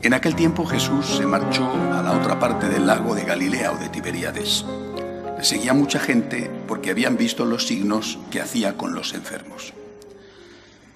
En aquel tiempo Jesús se marchó a la otra parte del lago de Galilea o de Tiberíades. Le seguía mucha gente porque habían visto los signos que hacía con los enfermos.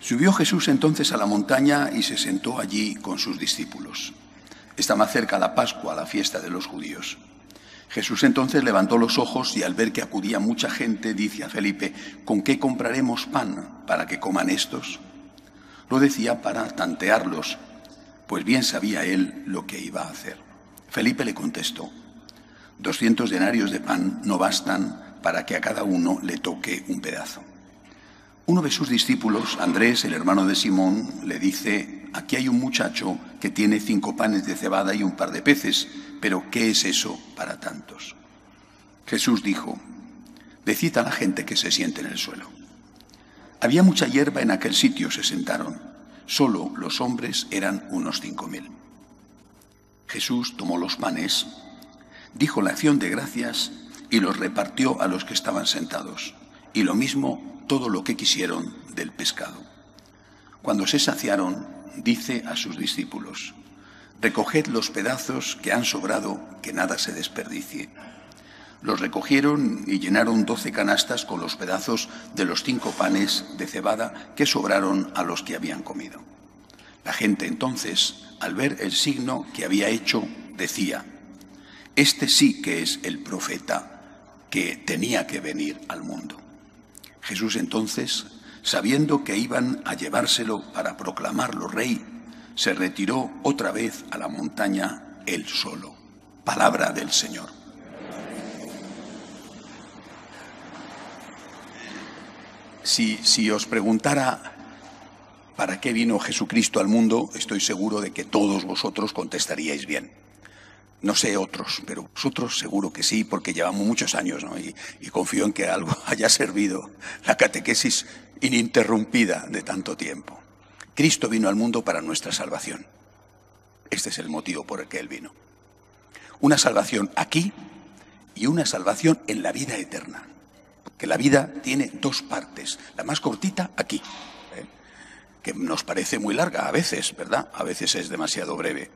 Subió Jesús entonces a la montaña y se sentó allí con sus discípulos. Estaba cerca la Pascua, la fiesta de los judíos. Jesús entonces levantó los ojos y al ver que acudía mucha gente, dice a Felipe: ¿con qué compraremos pan para que coman estos? Lo decía para tantearlos, pues bien sabía él lo que iba a hacer. Felipe le contestó: 200 denarios de pan no bastan para que a cada uno le toque un pedazo. Uno de sus discípulos, Andrés, el hermano de Simón, le dice: aquí hay un muchacho que tiene 5 panes de cebada y un par de peces, pero ¿qué es eso para tantos? Jesús dijo: decid a la gente que se siente en el suelo. Había mucha hierba en aquel sitio, se sentaron. Solo los hombres eran unos 5000. Jesús tomó los panes, dijo la acción de gracias y los repartió a los que estaban sentados, y lo mismo todo lo que quisieron del pescado. Cuando se saciaron, dice a sus discípulos: recoged los pedazos que han sobrado, que nada se desperdicie. Los recogieron y llenaron 12 canastas con los pedazos de los 5 panes de cebada que sobraron a los que habían comido. La gente entonces, al ver el signo que había hecho, decía: este sí que es el profeta que tenía que venir al mundo. Jesús entonces, sabiendo que iban a llevárselo para proclamarlo rey, se retiró otra vez a la montaña él solo. Palabra del Señor. Si os preguntara ¿para qué vino Jesucristo al mundo?, estoy seguro de que todos vosotros contestaríais bien. No sé otros, pero vosotros seguro que sí, porque llevamos muchos años, ¿no? Y confío en que algo haya servido la catequesis ininterrumpida de tanto tiempo. Cristo vino al mundo para nuestra salvación. Este es el motivo por el que Él vino. Una salvación aquí y una salvación en la vida eterna. Que la vida tiene 2 partes. La más cortita, aquí, que nos parece muy larga a veces, ¿verdad? A veces es demasiado breve.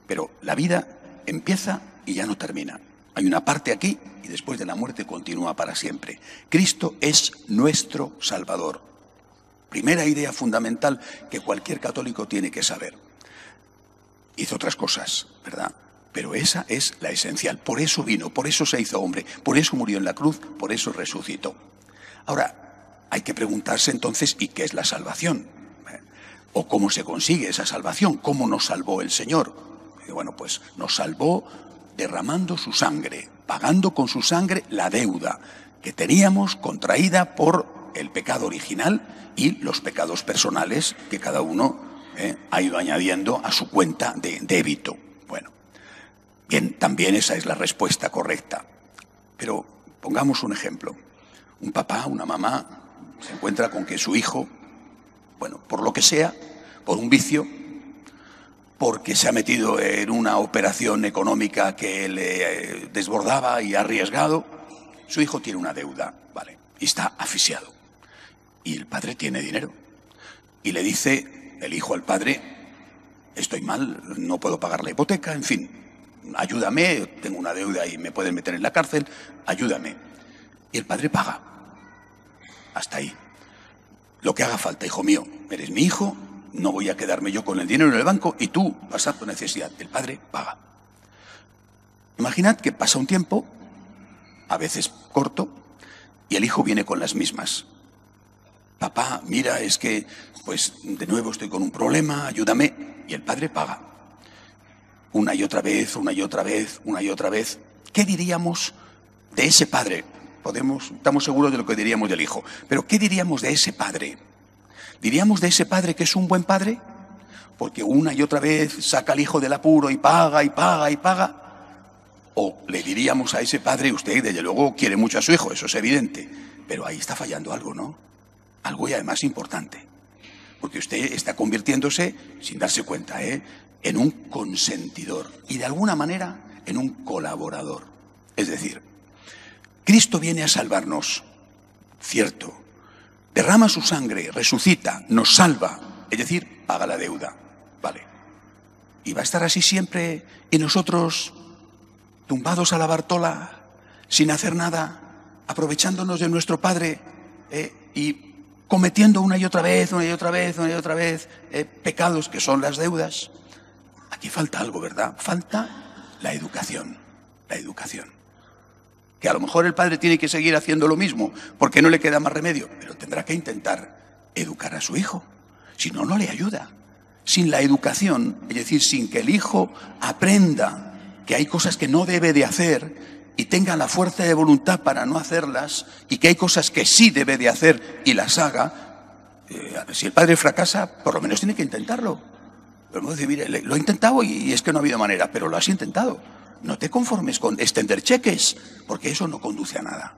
Pero la vida empieza y ya no termina. Hay una parte aquí y después de la muerte continúa para siempre. Cristo es nuestro Salvador. Primera idea fundamental que cualquier católico tiene que saber. Hizo otras cosas, ¿verdad? Pero esa es la esencial. Por eso vino, por eso se hizo hombre, por eso murió en la cruz, por eso resucitó. Ahora, hay que preguntarse entonces, ¿y qué es la salvación? ¿O cómo se consigue esa salvación? ¿Cómo nos salvó el Señor? Bueno, pues nos salvó derramando su sangre, pagando con su sangre la deuda que teníamos contraída por el pecado original y los pecados personales que cada uno ha ido añadiendo a su cuenta de débito. Bueno, bien, también esa es la respuesta correcta. Pero pongamos un ejemplo. Un papá, una mamá, se encuentra con que su hijo, bueno, por lo que sea, por un vicio, porque se ha metido en una operación económica que le desbordaba y ha arriesgado, su hijo tiene una deuda, ¿vale? Y está asfixiado. Y el padre tiene dinero. Y le dice el hijo al padre: estoy mal, no puedo pagar la hipoteca, en fin, ayúdame, tengo una deuda y me pueden meter en la cárcel, ayúdame. Y el padre paga. Hasta ahí. Lo que haga falta, hijo mío, eres mi hijo, no voy a quedarme yo con el dinero en el banco y tú vas a tu necesidad. El padre paga. Imaginad que pasa un tiempo, a veces corto, y el hijo viene con las mismas. Papá, mira, es que, pues, de nuevo estoy con un problema, ayúdame. Y el padre paga. Una y otra vez, una y otra vez, una y otra vez. ¿Qué diríamos de ese padre? Estamos seguros de lo que diríamos del hijo. Pero ¿qué diríamos de ese padre? ¿Diríamos de ese padre que es un buen padre? Porque una y otra vez saca al hijo del apuro y paga y paga y paga. ¿O le diríamos a ese padre: usted desde luego quiere mucho a su hijo, eso es evidente, pero ahí está fallando algo, ¿no? Algo y además importante. Porque usted está convirtiéndose, sin darse cuenta, en un consentidor y de alguna manera en un colaborador. Es decir, Cristo viene a salvarnos, cierto, derrama su sangre, resucita, nos salva, es decir, paga la deuda, vale. y va a estar así siempre, y nosotros tumbados a la Bartola, sin hacer nada, aprovechándonos de nuestro Padre y cometiendo una y otra vez pecados que son las deudas. Aquí falta algo, ¿verdad? Falta la educación. La educación. Que a lo mejor el padre tiene que seguir haciendo lo mismo porque no le queda más remedio, pero tendrá que intentar educar a su hijo. Si no, no le ayuda. Sin la educación, es decir, sin que el hijo aprenda que hay cosas que no debe de hacer y tenga la fuerza de voluntad para no hacerlas, y que hay cosas que sí debe de hacer y las haga, si el padre fracasa, por lo menos tiene que intentarlo. Podemos decir, mire, lo he intentado y es que no ha habido manera, pero lo has intentado. No te conformes con extender cheques, porque eso no conduce a nada.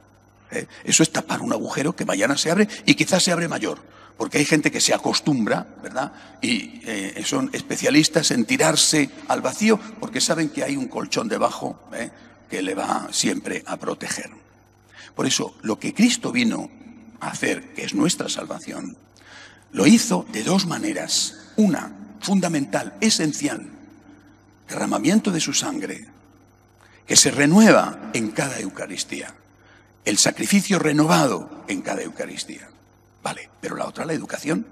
Eso es tapar un agujero que mañana se abre y quizás se abre mayor, porque hay gente que se acostumbra, ¿verdad? Y son especialistas en tirarse al vacío porque saben que hay un colchón debajo que le va siempre a proteger. Por eso, lo que Cristo vino a hacer, que es nuestra salvación, lo hizo de dos maneras. Una, fundamental, esencial, derramamiento de su sangre, que se renueva en cada Eucaristía. El sacrificio renovado en cada Eucaristía. Vale, pero la otra, la educación.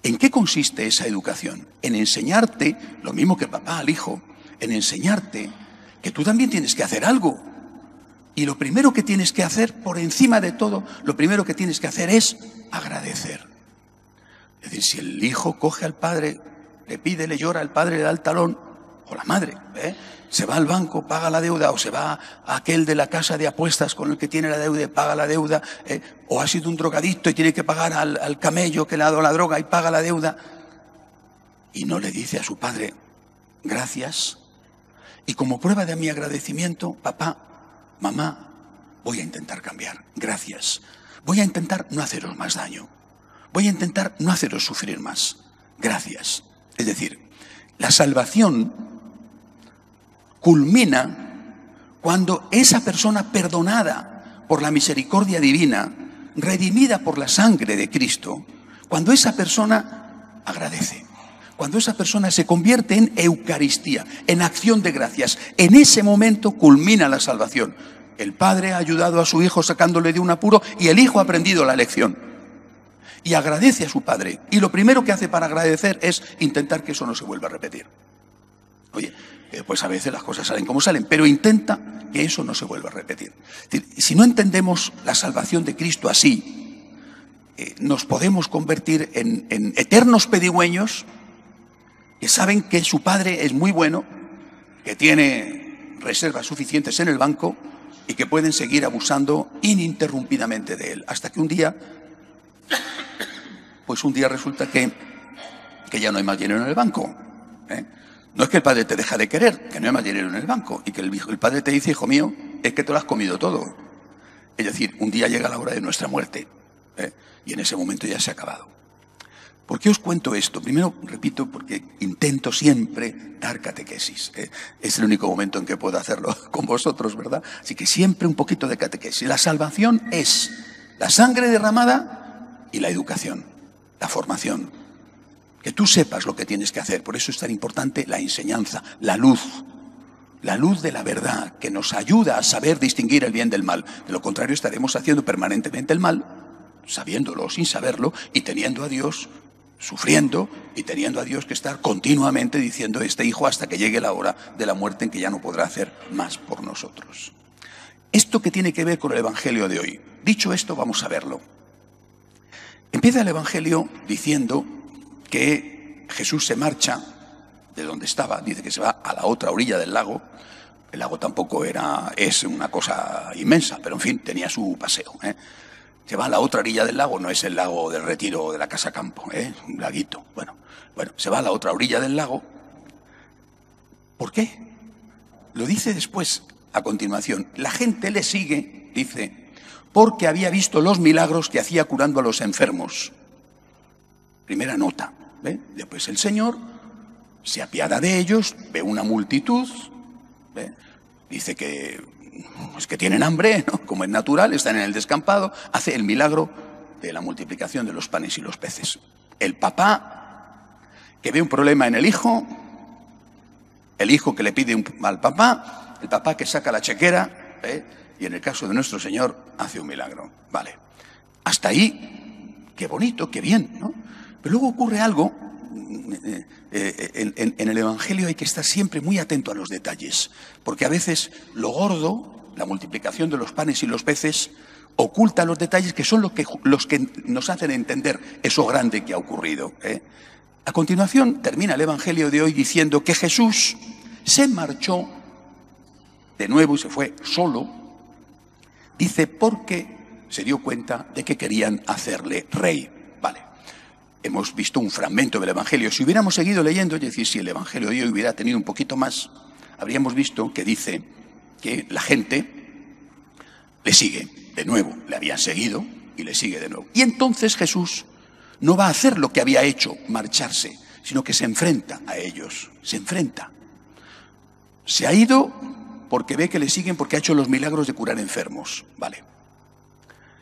¿En qué consiste esa educación? En enseñarte, lo mismo que papá al hijo, en enseñarte que tú también tienes que hacer algo. Y lo primero que tienes que hacer, por encima de todo, lo primero que tienes que hacer es agradecer. Es decir, si el hijo coge al padre, le pide, le llora, el padre le da el talón, o la madre, se va al banco, paga la deuda, o se va a aquel de la casa de apuestas con el que tiene la deuda y paga la deuda, o ha sido un drogadicto y tiene que pagar al camello que le ha dado la droga y paga la deuda, y no le dice a su padre, gracias, y como prueba de mi agradecimiento, papá, mamá, voy a intentar cambiar, gracias, voy a intentar no haceros más daño, voy a intentar no haceros sufrir más, gracias. Es decir, la salvación culmina cuando esa persona perdonada por la misericordia divina, redimida por la sangre de Cristo, cuando esa persona agradece, cuando esa persona se convierte en Eucaristía, en acción de gracias, en ese momento culmina la salvación. El padre ha ayudado a su hijo sacándole de un apuro y el hijo ha aprendido la lección. Y agradece a su padre. Y lo primero que hace para agradecer es intentar que eso no se vuelva a repetir. Oye, pues a veces las cosas salen como salen, pero intenta que eso no se vuelva a repetir. Es decir, si no entendemos la salvación de Cristo así, nos podemos convertir en eternos pedigüeños que saben que su padre es muy bueno, que tiene reservas suficientes en el banco y que pueden seguir abusando ininterrumpidamente de él, hasta que un día resulta que ya no hay más dinero en el banco. No es que el padre te deja de querer, que no hay más dinero en el banco, y que el padre te dice, hijo mío, es que te lo has comido todo. Es decir, un día llega la hora de nuestra muerte, y en ese momento ya se ha acabado. ¿Por qué os cuento esto? Primero, repito, porque intento siempre dar catequesis. Es el único momento en que puedo hacerlo con vosotros, ¿verdad? Así que siempre un poquito de catequesis. La salvación es la sangre derramada y la educación, la formación. Que tú sepas lo que tienes que hacer. Por eso es tan importante la enseñanza, la luz de la verdad, que nos ayuda a saber distinguir el bien del mal. De lo contrario, estaremos haciendo permanentemente el mal, sabiéndolo o sin saberlo, y teniendo a Dios sufriendo, y teniendo a Dios que estar continuamente diciendo este hijo hasta que llegue la hora de la muerte en que ya no podrá hacer más por nosotros. Esto que tiene que ver con el Evangelio de hoy. Dicho esto, vamos a verlo. Empieza el Evangelio diciendo que Jesús se marcha de donde estaba, dice que se va a la otra orilla del lago. El lago tampoco es una cosa inmensa, pero en fin, tenía su paseo. Se va a la otra orilla del lago, no es el lago del Retiro de la Casa Campo, un laguito. Bueno, se va a la otra orilla del lago. ¿Por qué? Lo dice después, a continuación. La gente le sigue, dice, porque había visto los milagros que hacía curando a los enfermos. Primera nota. Después el Señor se apiada de ellos, ve una multitud, dice que tienen hambre, ¿no? Como es natural, están en el descampado, hace el milagro de la multiplicación de los panes y los peces. El papá, que ve un problema en el hijo, El hijo que le pide al papá, el papá que saca la chequera, y en el caso de nuestro Señor hace un milagro. Vale. Hasta ahí, qué bonito, qué bien, ¿no? Pero luego ocurre algo. En el Evangelio hay que estar siempre muy atento a los detalles, porque a veces lo gordo, la multiplicación de los panes y los peces, oculta los detalles que son los que nos hacen entender eso grande que ha ocurrido. A continuación termina el Evangelio de hoy diciendo que Jesús se marchó de nuevo y se fue solo, dice, porque se dio cuenta de que querían hacerle rey. Vale. Hemos visto un fragmento del Evangelio. Si hubiéramos seguido leyendo, es decir, si el Evangelio de hoy hubiera tenido un poquito más, habríamos visto que dice que la gente le sigue de nuevo. Le habían seguido y le sigue de nuevo. Y entonces Jesús no va a hacer lo que había hecho, marcharse, sino que se enfrenta a ellos. Se enfrenta. Se ha ido porque ve que le siguen porque ha hecho los milagros de curar enfermos. Vale.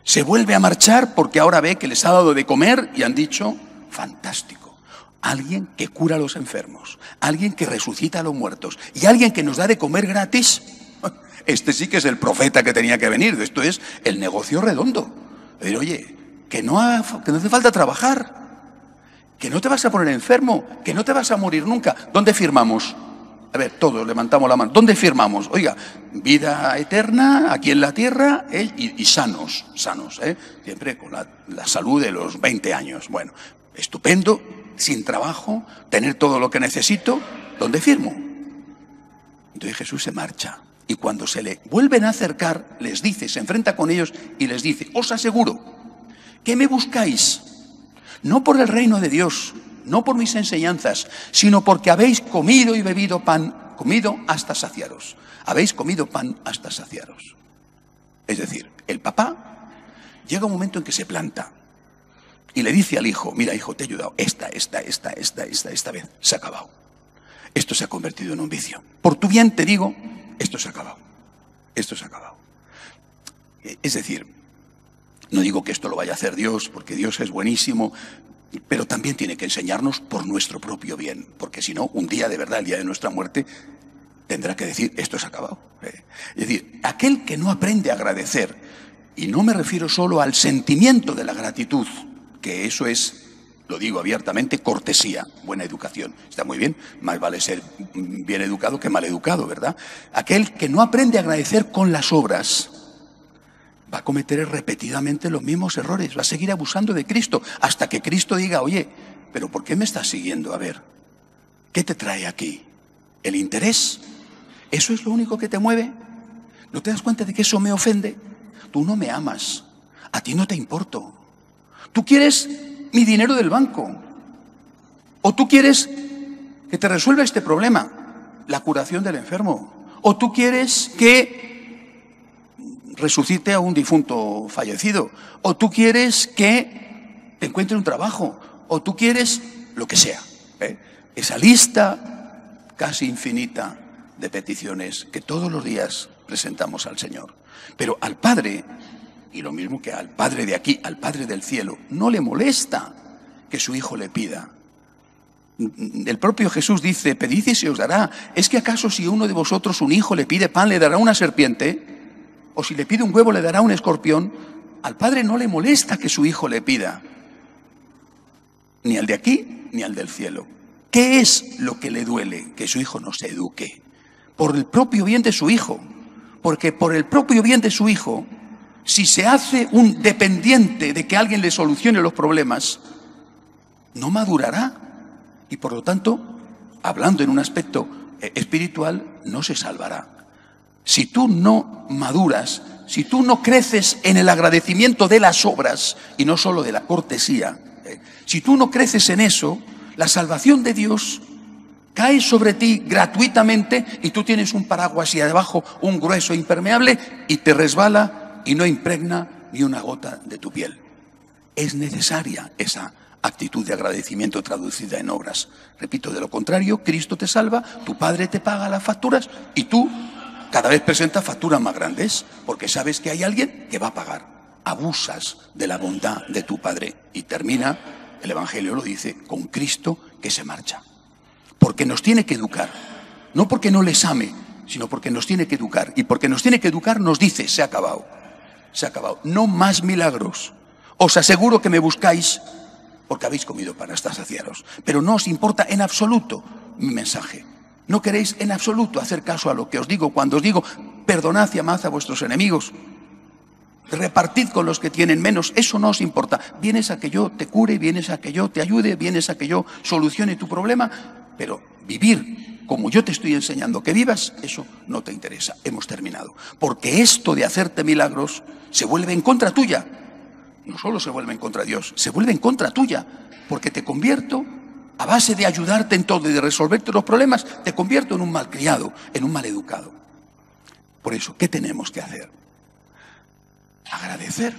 Se vuelve a marchar porque ahora ve que les ha dado de comer y han dicho, fantástico, alguien que cura a los enfermos, alguien que resucita a los muertos y alguien que nos da de comer gratis. Este sí que es el profeta que tenía que venir, esto es el negocio redondo. Pero oye, que no hace falta trabajar, que no te vas a poner enfermo, que no te vas a morir nunca. ¿Dónde firmamos? A ver, todos levantamos la mano. ¿Dónde firmamos? Oiga, vida eterna aquí en la tierra y sanos, siempre con la salud de los 20 años. Bueno, estupendo, sin trabajo, tener todo lo que necesito. ¿Dónde firmo? Entonces Jesús se marcha y cuando se le vuelven a acercar, les dice, se enfrenta con ellos y les dice, os aseguro que me buscáis, no por el reino de Dios, no por mis enseñanzas, sino porque habéis comido y bebido pan, comido hasta saciaros. Habéis comido pan hasta saciaros. Es decir, el papá llega un momento en que se planta y le dice al hijo, mira hijo, te he ayudado, esta vez se ha acabado. Esto se ha convertido en un vicio. Por tu bien te digo, esto se ha acabado. Esto se ha acabado. Es decir, no digo que esto lo vaya a hacer Dios, porque Dios es buenísimo, pero también tiene que enseñarnos por nuestro propio bien, porque si no, un día de verdad, el día de nuestra muerte, tendrá que decir, esto se ha acabado. Es decir, aquel que no aprende a agradecer, y no me refiero solo al sentimiento de la gratitud, que eso es, lo digo abiertamente, cortesía, buena educación. Está muy bien, más vale ser bien educado que mal educado, ¿verdad? Aquel que no aprende a agradecer con las obras, va a cometer repetidamente los mismos errores, va a seguir abusando de Cristo, hasta que Cristo diga, oye, ¿pero por qué me estás siguiendo? A ver, ¿qué te trae aquí? ¿El interés? ¿Eso es lo único que te mueve? ¿No te das cuenta de que eso me ofende? Tú no me amas, a ti no te importo. Tú quieres mi dinero del banco, o tú quieres que te resuelva este problema, la curación del enfermo, o tú quieres que resucite a un difunto fallecido, o tú quieres que te encuentre un trabajo, o tú quieres lo que sea. Esa lista casi infinita de peticiones que todos los días presentamos al Señor. Pero al Padre, y lo mismo que al Padre de aquí, al Padre del cielo, no le molesta que su Hijo le pida. El propio Jesús dice, pedid y se os dará. ¿Es que acaso si uno de vosotros, un hijo, le pide pan, le dará una serpiente? O si le pide un huevo, le dará un escorpión. Al Padre no le molesta que su Hijo le pida, ni al de aquí, ni al del cielo. ¿Qué es lo que le duele? Que su Hijo no se eduque. Por el propio bien de su Hijo. Porque por el propio bien de su Hijo, si se hace un dependiente de que alguien le solucione los problemas, no madurará. Y por lo tanto, hablando en un aspecto espiritual, no se salvará. Si tú no maduras, si tú no creces en el agradecimiento de las obras y no solo de la cortesía, si tú no creces en eso, la salvación de Dios cae sobre ti gratuitamente y tú tienes un paraguas y abajo un grueso impermeable y te resbala y no impregna ni una gota de tu piel. Es necesaria esa actitud de agradecimiento traducida en obras. Repito, de lo contrario, Cristo te salva, tu Padre te paga las facturas y tú cada vez presentas facturas más grandes porque sabes que hay alguien que va a pagar. Abusas de la bondad de tu Padre. Y termina, el Evangelio lo dice, con Cristo que se marcha. Porque nos tiene que educar. No porque no les ame, sino porque nos tiene que educar. Y porque nos tiene que educar nos dice, se ha acabado. Se ha acabado. No más milagros. Os aseguro que me buscáis porque habéis comido pan hasta saciaros. Pero no os importa en absoluto mi mensaje. No queréis en absoluto hacer caso a lo que os digo cuando os digo, perdonad y amad a vuestros enemigos. Repartid con los que tienen menos. Eso no os importa. Vienes a que yo te cure, vienes a que yo te ayude, vienes a que yo solucione tu problema. Pero vivir como yo te estoy enseñando que vivas, eso no te interesa. Hemos terminado. Porque esto de hacerte milagros se vuelve en contra tuya. No solo se vuelve en contra de Dios, se vuelve en contra tuya. Porque te convierto, a base de ayudarte en todo y de resolverte los problemas, te convierto en un malcriado, en un maleducado. Por eso, ¿qué tenemos que hacer? Agradecer.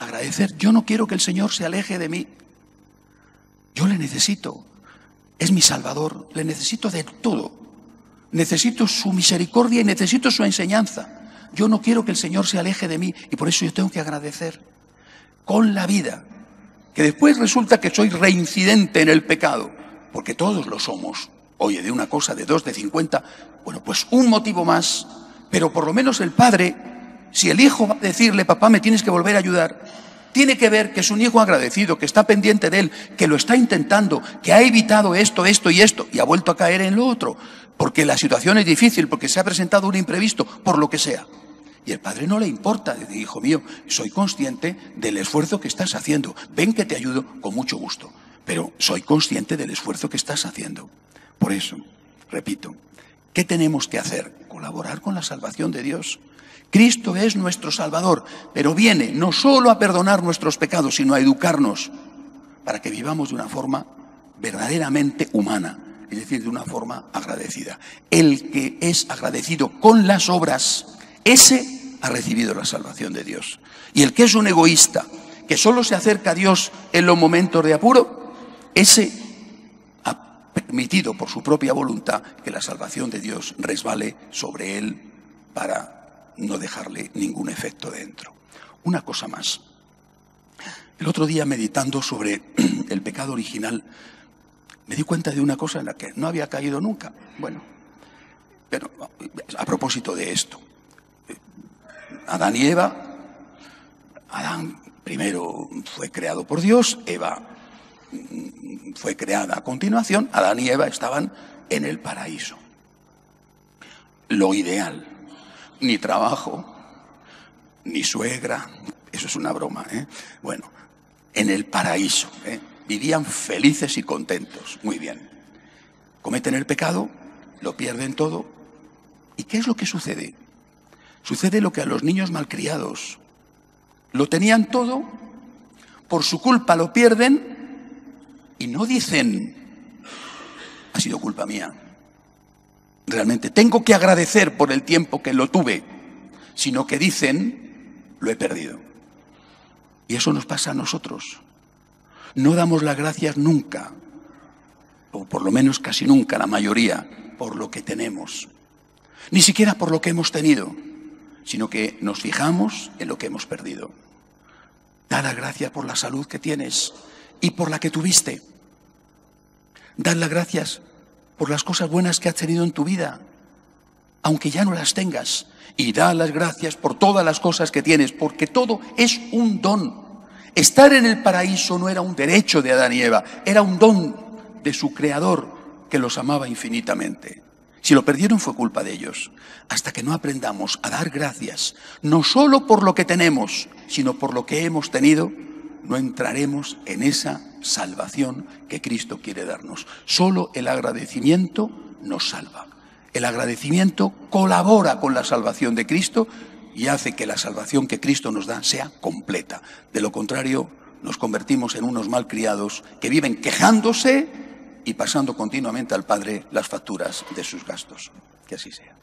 Agradecer. Yo no quiero que el Señor se aleje de mí. Yo le necesito. Es mi Salvador. Le necesito de todo. Necesito su misericordia y necesito su enseñanza. Yo no quiero que el Señor se aleje de mí y por eso yo tengo que agradecer con la vida. Que después resulta que soy reincidente en el pecado, porque todos lo somos. Oye, de una cosa, de dos, de 50, bueno, pues un motivo más, pero por lo menos el padre, si el hijo va a decirle, papá, me tienes que volver a ayudar, tiene que ver que es un hijo agradecido, que está pendiente de él, que lo está intentando, que ha evitado esto, esto y esto, y ha vuelto a caer en lo otro, porque la situación es difícil, porque se ha presentado un imprevisto, por lo que sea. Y el padre no le importa, dice, hijo mío, soy consciente del esfuerzo que estás haciendo, ven que te ayudo con mucho gusto, pero soy consciente del esfuerzo que estás haciendo. Por eso, repito, ¿qué tenemos que hacer? Colaborar con la salvación de Dios. Cristo es nuestro Salvador, pero viene no solo a perdonar nuestros pecados, sino a educarnos para que vivamos de una forma verdaderamente humana, es decir, de una forma agradecida. El que es agradecido con las obras, ese ha recibido la salvación de Dios. Y el que es un egoísta, que solo se acerca a Dios en los momentos de apuro, ese ha permitido por su propia voluntad que la salvación de Dios resbale sobre él para no dejarle ningún efecto dentro. Una cosa más. El otro día, meditando sobre el pecado original, me di cuenta de una cosa en la que no había caído nunca. Bueno, pero a propósito de esto, Adán y Eva, Adán primero fue creado por Dios, Eva fue creada a continuación, Adán y Eva estaban en el paraíso. Lo ideal, ni trabajo, ni suegra, eso es una broma, ¿eh? Bueno, en el paraíso, vivían felices y contentos, muy bien. Cometen el pecado, lo pierden todo, ¿y qué es lo que sucede? Sucede lo que a los niños malcriados. Lo tenían todo, por su culpa lo pierden y no dicen, ha sido culpa mía. Realmente tengo que agradecer por el tiempo que lo tuve, sino que dicen, lo he perdido. Y eso nos pasa a nosotros. No damos las gracias nunca, o por lo menos casi nunca, la mayoría, por lo que tenemos. Ni siquiera por lo que hemos tenido, sino que nos fijamos en lo que hemos perdido. Da las gracias por la salud que tienes y por la que tuviste. Da las gracias por las cosas buenas que has tenido en tu vida, aunque ya no las tengas. Y da las gracias por todas las cosas que tienes, porque todo es un don. Estar en el paraíso no era un derecho de Adán y Eva, era un don de su Creador que los amaba infinitamente. Si lo perdieron fue culpa de ellos. Hasta que no aprendamos a dar gracias, no solo por lo que tenemos, sino por lo que hemos tenido, no entraremos en esa salvación que Cristo quiere darnos. Solo el agradecimiento nos salva. El agradecimiento colabora con la salvación de Cristo y hace que la salvación que Cristo nos da sea completa. De lo contrario, nos convertimos en unos malcriados que viven quejándose y pasando continuamente al Padre las facturas de sus gastos. Que así sea.